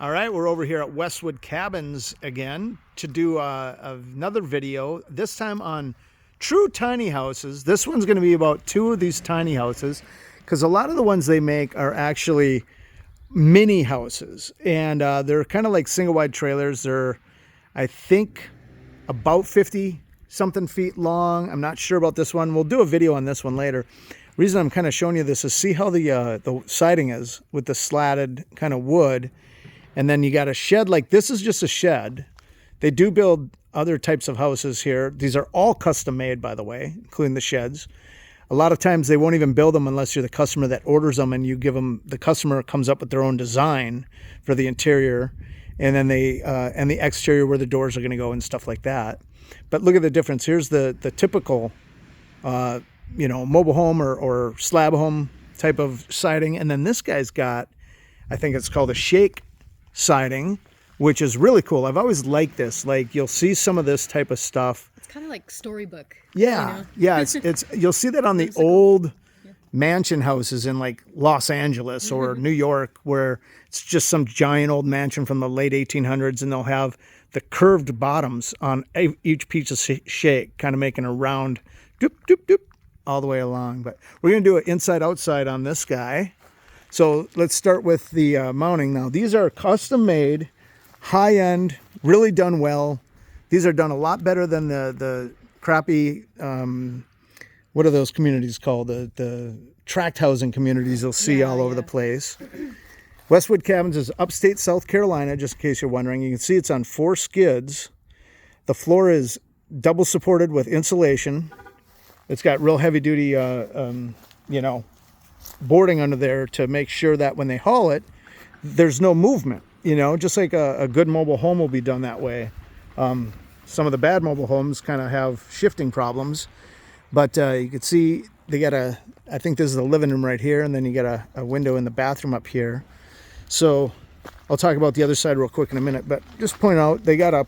All right, we're over here at Westwood Cabins again to do another video, this time on true tiny houses. This one's going to be about two of these tiny houses because a lot of the ones they make are actually mini houses, and they're kind of like single wide trailers. They're, I think, about 50 something feet long. I'm not sure about this one. We'll do a video on this one later. Reason I'm kind of showing you this is see how the siding is with the slatted kind of wood. And then you got a shed, like this is just a shed. They do build other types of houses here. These are all custom made, by the way, including the sheds. A lot of times they won't even build them unless you're the customer that orders them, and you give them, the customer comes up with their own design for the interior, and then they, and the exterior where the doors are gonna go and stuff like that. But look at the difference. Here's the typical, you know, mobile home or slab home type of siding. And then this guy's got, I think it's called a shake siding, which is really cool. I've always liked this. Like, you'll see some of this type of stuff. It's kind of like storybook. Yeah, you know? Yeah. It's you'll see that on the old mansion houses in like Los Angeles or New York, where it's just some giant old mansion from the late 1800s, and they'll have the curved bottoms on each piece of shake, kind of making a round doop doop doop all the way along. But we're gonna do it inside outside on this guy. So let's start with the mounting now. These are custom made, high end, really done well. These are done a lot better than the crappy, what are those communities called? The tract housing communities you'll see all over the place. Westwood Cabins is upstate South Carolina, just in case you're wondering. You can see it's on 4 skids. The floor is double supported with insulation. It's got real heavy duty, you know, boarding under there to make sure that when they haul it, there's no movement, you know, just like a good mobile home will be done that way. Some of the bad mobile homes kind of have shifting problems, but you can see they got I think this is the living room right here, and then you got a window in the bathroom up here. So I'll talk about the other side real quick in a minute, but just point out they got a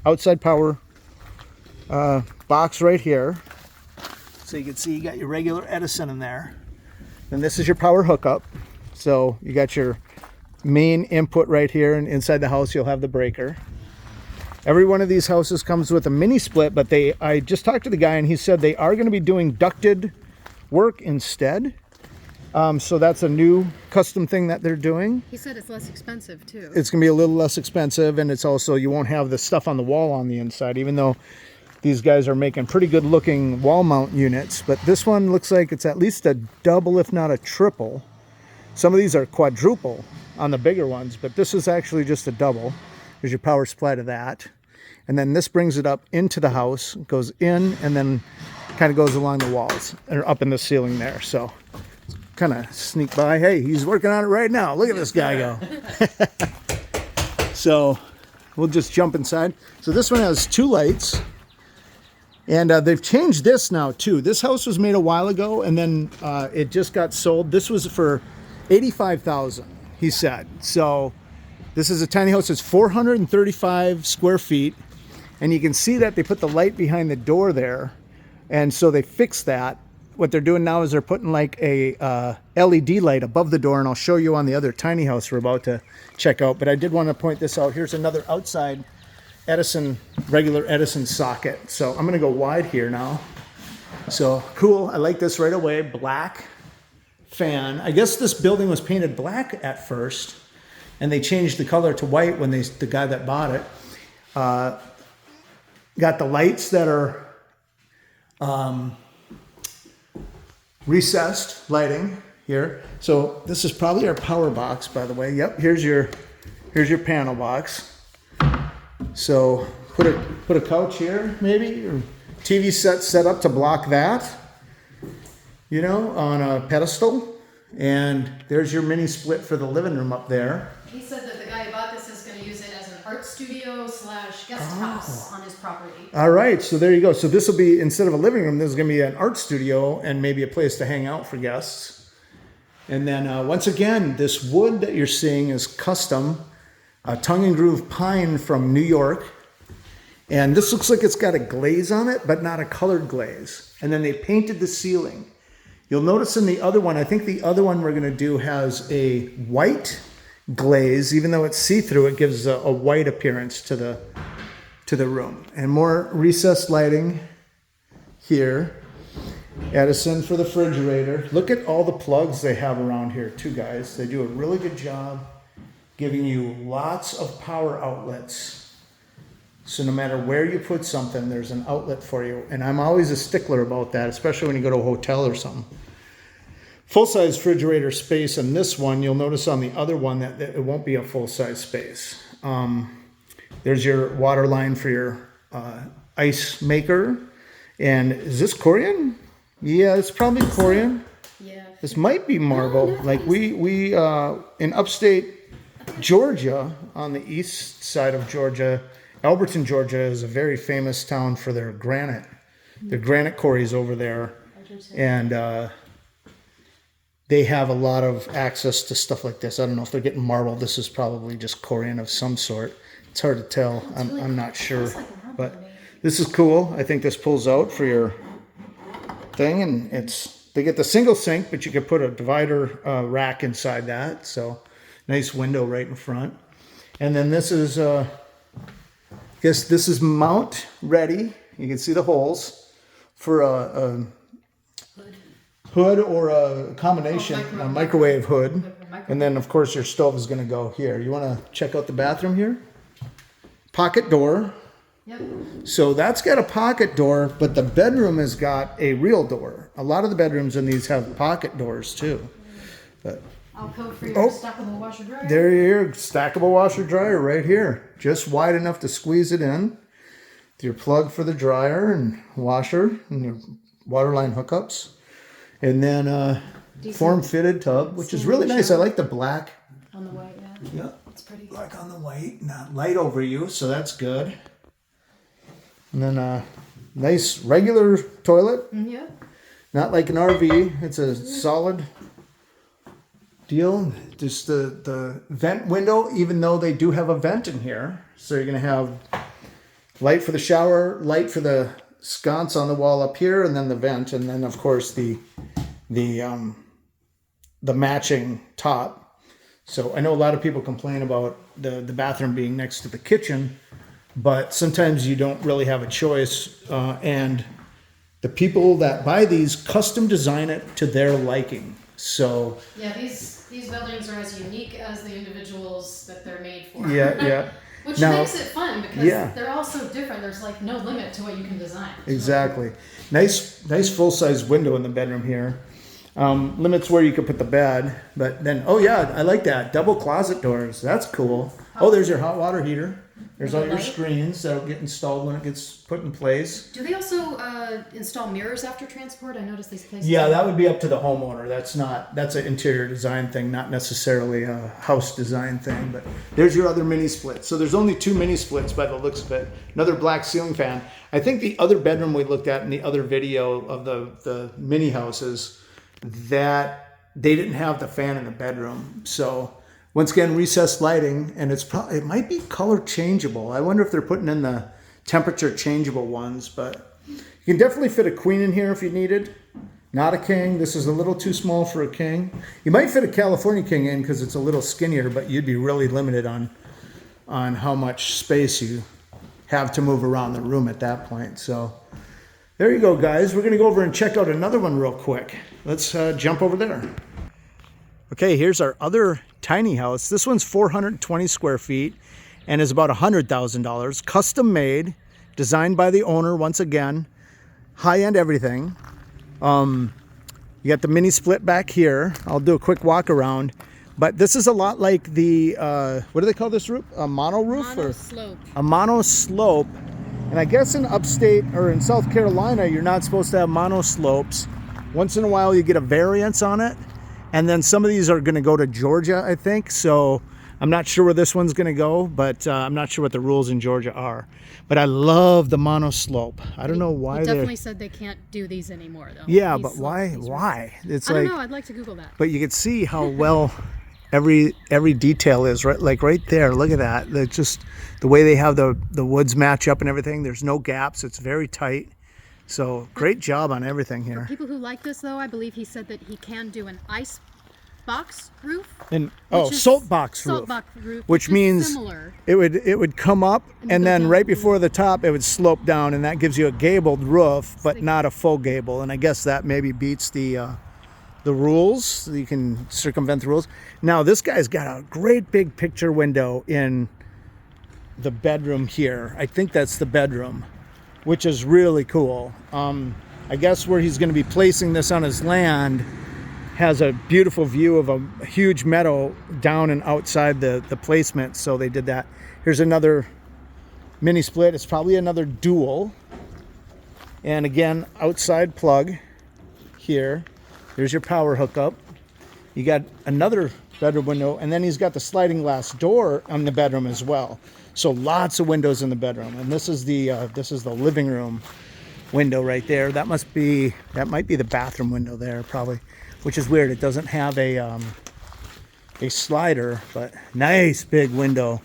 outside power box right here. So you can see you got your regular Edison in there. And this is your power hookup. So you got your main input right here, and inside the house you'll have the breaker. Every one of these houses comes with a mini split, but I just talked to the guy and he said they are going to be doing ducted work instead. So that's a new custom thing that they're doing. He said it's less expensive too. It's going to be a little less expensive, and it's also, you won't have the stuff on the wall on the inside, even though these guys are making pretty good looking wall mount units. But this one looks like it's at least a double, if not a triple. Some of these are quadruple on the bigger ones, but this is actually just a double. There's your power supply to that. And then this brings it up into the house, goes in, and then kind of goes along the walls or up in the ceiling there. So kind of sneak by. Hey, he's working on it right now. Look at this guy go. So we'll just jump inside. So this one has 2 lights. And they've changed this now too. This house was made a while ago, and then it just got sold. This was for $85,000, he said. So this is a tiny house. It's 435 square feet, and you can see that they put the light behind the door there, and so they fixed that. What they're doing now is they're putting like a LED light above the door, and I'll show you on the other tiny house we're about to check out. But I did want to point this out. Here's another outside Edison, regular Edison socket. So I'm gonna go wide here now. So cool, I like this right away. Black fan. I guess this building was painted black at first, and they changed the color to white when the guy that bought it. Got the lights that are recessed lighting here. So this is probably our power box, by the way. Yep, here's your panel box. So put a couch here, maybe, or TV set up to block that, you know, on a pedestal. And there's your mini split for the living room up there. He said that the guy who bought this is going to use it as an art studio / guest house on his property. All right, so there you go. So this will be, instead of a living room, this is going to be an art studio and maybe a place to hang out for guests. And then once again, this wood that you're seeing is custom. Tongue and groove pine from New York. And this looks like it's got a glaze on it, but not a colored glaze. And then they painted the ceiling. You'll notice in the other one, I think the other one we're gonna do has a white glaze. Even though it's see-through, it gives a white appearance to the room. And more recessed lighting here. Edison for the refrigerator. Look at all the plugs they have around here too, guys. They do a really good job giving you lots of power outlets. So no matter where you put something, there's an outlet for you. And I'm always a stickler about that, especially when you go to a hotel or something. Full-size refrigerator space in this one. You'll notice on the other one that it won't be a full-size space. There's your water line for your ice maker. And is this Corian? Yeah, it's probably Corian. Yeah. This might be marble. Like we in upstate Georgia, on the east side of Georgia, Alberton, Georgia is a very famous town for their granite. Their granite quarries over there. And they have a lot of access to stuff like this. I don't know if they're getting marble. This is probably just Corian of some sort. It's hard to tell. I'm not sure. But this is cool. I think this pulls out for your thing, and they get the single sink, but you could put a divider rack inside that. So nice window right in front. And then this is, I guess this is mount ready. You can see the holes for a hood or a combination, a microwave hood. And then of course your stove is going to go here. You want to check out the bathroom here? Pocket door. Yep. So that's got a pocket door, but the bedroom has got a real door. A lot of the bedrooms in these have pocket doors too. But Alcove for your stackable washer dryer. there your stackable washer dryer right here. Just wide enough to squeeze it in. With your plug for the dryer and washer and your water line hookups. And then form fitted tub, which is really nice. I like the black. On the white, yeah. Yeah. It's pretty. Black on the white, not light over you, so that's good. And then a nice regular toilet. Yeah. Not like an RV. It's a solid deal. Just the vent window, even though they do have a vent in here. So you're going to have light for the shower, light for the sconce on the wall up here, and then the vent. And then, of course, the matching top. So I know a lot of people complain about the bathroom being next to the kitchen. But sometimes you don't really have a choice, and the people that buy these custom design it to their liking. So Yeah, these buildings are as unique as the individuals that they're made for. yeah. Which Now, makes it fun because they're all so different. There's like no limit to what you can design. Exactly. Nice full-size window in the bedroom here. Limits where you could put the bed, but then I like that double closet doors. That's cool. Oh, there's your hot water heater. There's all your screens that'll get installed when it gets put in place. Do they also install mirrors after transport? I noticed these places. Yeah, that would be up to the homeowner. That's an interior design thing, not necessarily a house design thing. But there's your other mini split. So there's only 2 mini splits by the looks of it. Another black ceiling fan. I think the other bedroom we looked at in the other video of the mini houses, that they didn't have the fan in the bedroom. So once again, recessed lighting, and it might be color changeable. I wonder if they're putting in the temperature changeable ones, but you can definitely fit a queen in here if you needed. Not a king. This is a little too small for a king. You might fit a California king in because it's a little skinnier, but you'd be really limited on how much space you have to move around the room at that point. So there you go, guys. We're going to go over and check out another one real quick. Let's jump over there. Okay, here's our other tiny house. This one's 420 square feet and is about $100,000. Custom made, designed by the owner once again. High-end everything. You got the mini split back here. I'll do a quick walk around. But this is a lot like the, what do they call this roof? A mono roof? Mono slope. A mono slope. And I guess in upstate or in South Carolina, you're not supposed to have mono slopes. Once in a while, you get a variance on it. And then some of these are going to go to Georgia, I think. So I'm not sure where this one's going to go, but I'm not sure what the rules in Georgia are. But I love the mono slope. I don't know why they they're... definitely said they can't do these anymore, though. Yeah, These but why? slopes, Why? It's I like... don't know. I'd like to Google that. But you can see how well every detail is, right? Like right there. Look at that. That's just the way they have the woods match up and everything. There's no gaps. It's very tight. So great job on everything here. For people who like this, though, I believe he said that he can do an ice box roof. And which is salt box roof. Salt box roof, Which is means similar. it would come up and go then down. right before the top it would slope down, and that gives you a gabled roof, but not a full gable. And I guess that maybe beats the rules. You can circumvent the rules. Now this guy's got a great big picture window in the bedroom here. I think that's the bedroom, which is really cool. I guess where he's going to be placing this on his land has a beautiful view of a huge meadow down and outside the placement, so they did that. Here's another mini split. It's probably another dual. And again, outside plug here. There's your power hookup. You got another bedroom window, and then he's got the sliding glass door on the bedroom as well. So lots of windows in the bedroom. And this is the living room window right there. That might be the bathroom window there probably, which is weird. It doesn't have a slider, but nice big window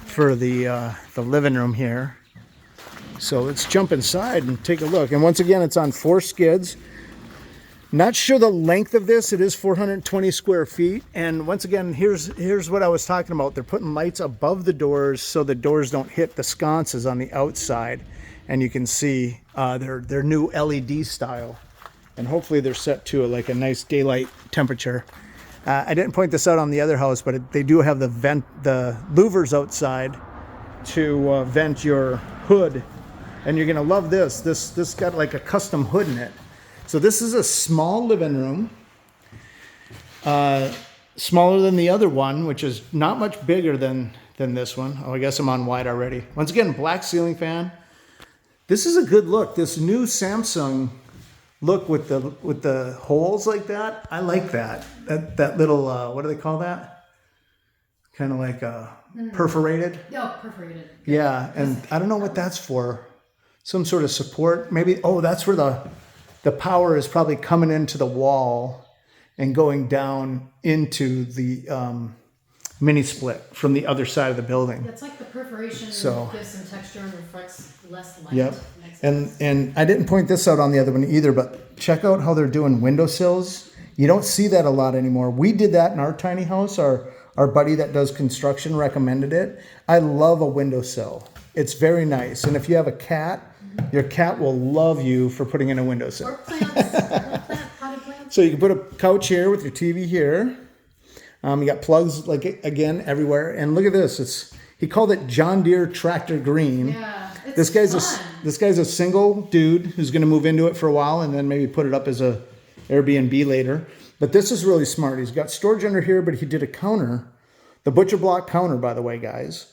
for the living room here. So let's jump inside and take a look. And once again, it's on 4 skids. Not sure the length of this. It is 420 square feet. And once again, here's what I was talking about. They're putting lights above the doors so the doors don't hit the sconces on the outside. And you can see their new LED style. And hopefully they're set to a nice daylight temperature. I didn't point this out on the other house, but they do have the louvers outside to vent your hood. And you're gonna love this. This got like a custom hood in it. So this is a small living room, smaller than the other one, which is not much bigger than this one. Oh, I guess I'm on wide already. Once again, black ceiling fan. This is a good look. This new Samsung look with the holes like that. I like that. That little what do they call that? Kind of like perforated. Oh, perforated. Yeah, and I don't know what that's for. Some sort of support, maybe. Oh, that's where the power is probably coming into the wall and going down into the mini split from the other side of the building. That's like the perforation gives some texture and reflects less light. Yep. And I didn't point this out on the other one either, but check out how they're doing windowsills. You don't see that a lot anymore. We did that in our tiny house. Our buddy that does construction recommended it. I love a windowsill. It's very nice. And if you have a cat, your cat will love you for putting in a windowsill. Or plants. Potted plants. So you can put a couch here with your TV here. You got plugs again everywhere. And look at this. He called it John Deere Tractor Green. Yeah, it's This guy's a single dude who's going to move into it for a while and then maybe put it up as a Airbnb later. But this is really smart. He's got storage under here, but he did a counter, the butcher block counter, by the way, guys.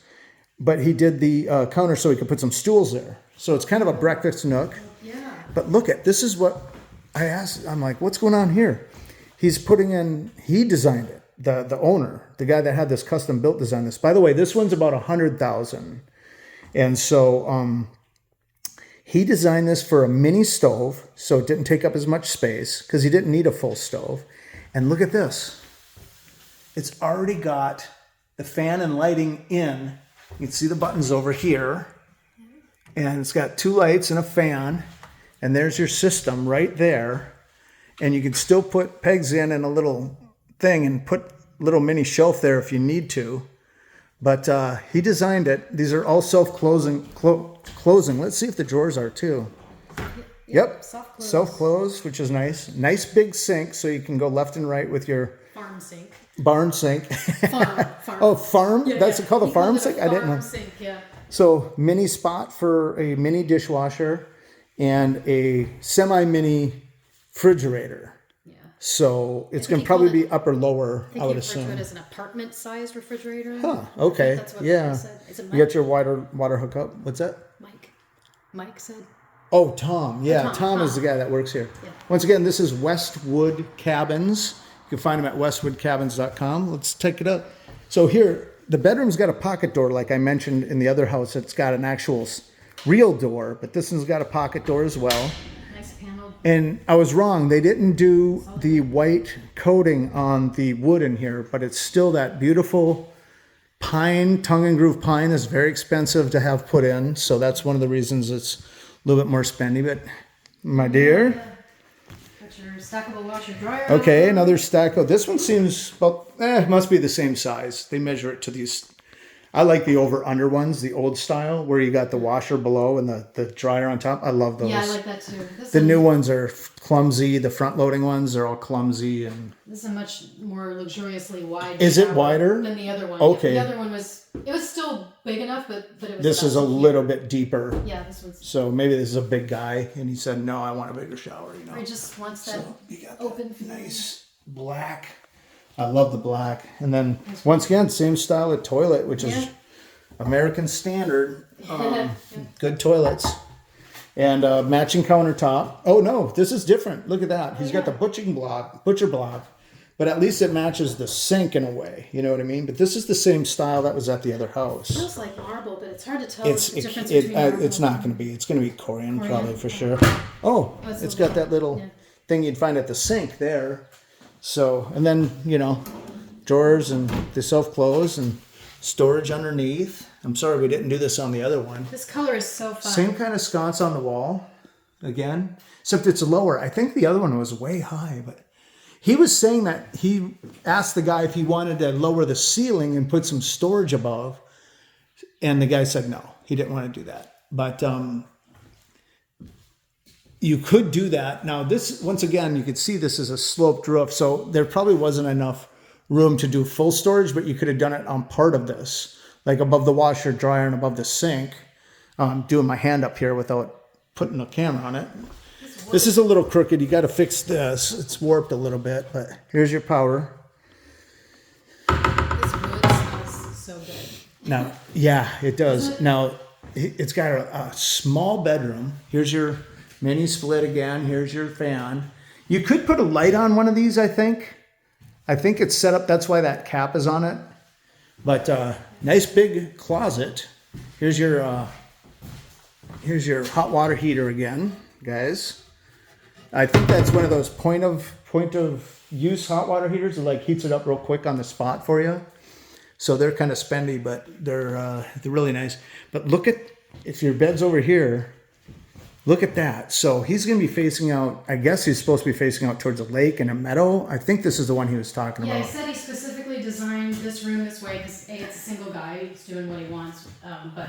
But he did the counter so he could put some stools there. So it's kind of a breakfast nook. Yeah. But look this is what I asked. I'm like, what's going on here? He designed it. The owner, the guy that had this custom built design this. By the way, this one's about $100,000. And so he designed this for a mini stove, so it didn't take up as much space because he didn't need a full stove. And look at this. It's already got the fan and lighting in. You can see the buttons over here. And it's got 2 lights and a fan. And there's your system right there. And you can still put pegs in and a little thing and put a little mini shelf there if you need to. But he designed it. These are all self-closing. Closing. Let's see if the drawers are too. Yep. Self-close, which is nice. Nice big sink so you can go left and right with your Farm sink. barn sink. Farm. Oh, farm? Yeah, That's called a farm sink? I didn't know. Farm sink, yeah. So mini spot for a mini dishwasher and a semi-mini refrigerator. Yeah. So it's think going he to probably called be upper lower, I would refer to assume. it as an apartment-sized refrigerator. Huh, okay. That's what Yeah. he said. Is it You got your water hookup. What's that? Mike said. Oh, Tom. Yeah, Tom. is the guy that works here. Yeah. Once again, this is Westwood Cabins. You can find them at westwoodcabins.com. Let's take it up. So here, the bedroom's got a pocket door, like I mentioned in the other house. It's got an actual real door, but this one's got a pocket door as well. Nice panel. And I was wrong. They didn't do the white coating on the wood in here, but it's still that beautiful pine, tongue and groove pine is very expensive to have put in. So that's one of the reasons it's a little bit more spendy. But my dear, Got your stackable washer dryer. Okay, another stack. Oh, this one seems about, it must be the same size. They measure it to these. I like the over-under ones, the old style, where you got the washer below and the dryer on top. I love those. Yeah, I like that too. The new ones are clumsy. The front-loading ones are all clumsy. And this is a much more luxuriously wide. Is it wider? Than the other one? Okay. Yeah, the other one was still big enough, but it was. This is a little bit deeper. Yeah, this one's. So maybe this is a big guy, and he said, "No, I want a bigger shower." You know. Or he just wants that You got open. that nice black. I love the black. And then once again, same style of toilet, which is American standard. Good toilets. And matching countertop. Oh no, this is different. Look at that. He's got the butcher block. But at least it matches the sink in a way. You know what I mean? But this is the same style that was at the other house. It feels like marble, but it's hard to tell It's the difference between marble. It's not going to be. It's going to be Corian probably for sure. Oh, it's got that little thing you'd find at the sink there. So, and then, you know, drawers and they self-close and storage underneath. I'm sorry we didn't do this on the other one. This color is so fun. Same kind of sconce on the wall again, except it's lower. I think the other one was way high, but he was saying that he asked the guy if he wanted to lower the ceiling and put some storage above. And the guy said no, he didn't want to do that. But you could do that. Now this, once again, you could see this is a sloped roof. So there probably wasn't enough room to do full storage, but you could have done it on part of this, like above the washer, dryer, and above the sink. Doing my hand up here without putting a camera on it. This is a little crooked. You got to fix this. It's warped a little bit, but here's your power. This wood smells so good. Now, yeah, it does. Now, it's got a small bedroom. Here's your mini split again. Here's your fan. You could put a light on one of these, I think. I think it's set up. That's why that cap is on it. But nice big closet. Here's your hot water heater again, guys. I think that's one of those point of use hot water heaters that like heats it up real quick on the spot for you. So they're kind of spendy, but they're really nice. But look at, if your bed's over here, look at that. So he's going to be facing out, I guess he's supposed to be facing out towards a lake and a meadow. I think this is the one he was talking about. Yeah, he said he specifically designed this room this way because A, it's a single guy, he's doing what he wants. But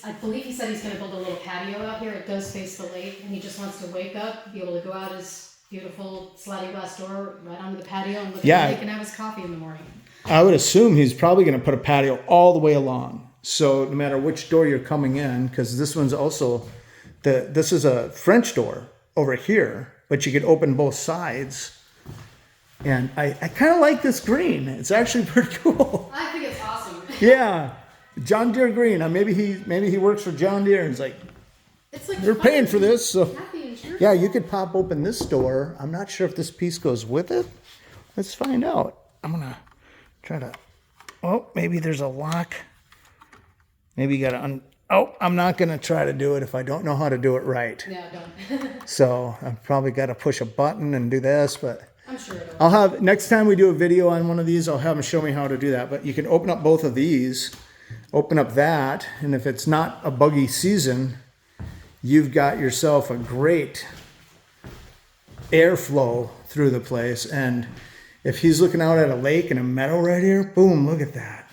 I believe he said he's going to build a little patio out here. It does face the lake, and he just wants to wake up, be able to go out his beautiful sliding glass door right onto the patio and look at the lake and have his coffee in the morning. I would assume he's probably going to put a patio all the way along. So no matter which door you're coming in, because this one's also, this is a French door over here, but you could open both sides. And I kind of like this green. It's actually pretty cool. I think it's awesome. Yeah. John Deere green. Maybe he works for John Deere and he's like, it's like they're paying for this. So happy and cheerful. yeah, you could pop open this door. I'm not sure if this piece goes with it. Let's find out. I'm going to try to, oh, maybe there's a lock. Maybe you got to, oh, I'm not going to try to do it if I don't know how to do it right. Yeah, don't. So I've probably got to push a button and do this, but I'm sure it'll. I'll have, next time we do a video on one of these, I'll have them show me how to do that. But you can open up both of these, open up that, and if it's not a buggy season, you've got yourself a great airflow through the place. And if he's looking out at a lake and a meadow right here, boom, look at that.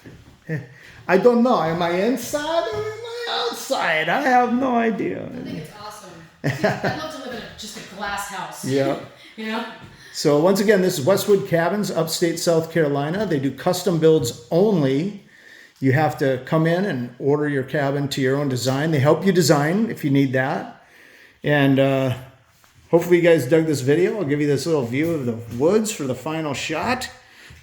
I don't know, am I inside or am I outside? I have no idea. I think it's awesome. I'd love to live in just a glass house. Yeah. You know? So once again, this is Westwood Cabins, Upstate South Carolina. They do custom builds only. You have to come in and order your cabin to your own design. They help you design if you need that. And hopefully you guys dug this video. I'll give you this little view of the woods for the final shot.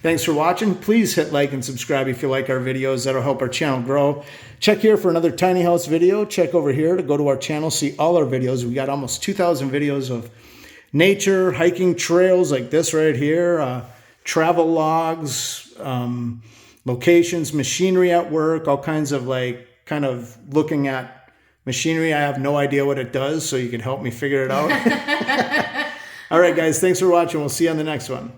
Thanks for watching. Please hit like and subscribe if you like our videos. That'll help our channel grow. Check here for another tiny house video. Check over here to go to our channel, see all our videos. We got almost 2,000 videos of nature, hiking trails like this right here, travel logs, locations, machinery at work, all kinds of like kind of looking at machinery. I have no idea what it does, so you can help me figure it out. All right, guys, thanks for watching. We'll see you on the next one.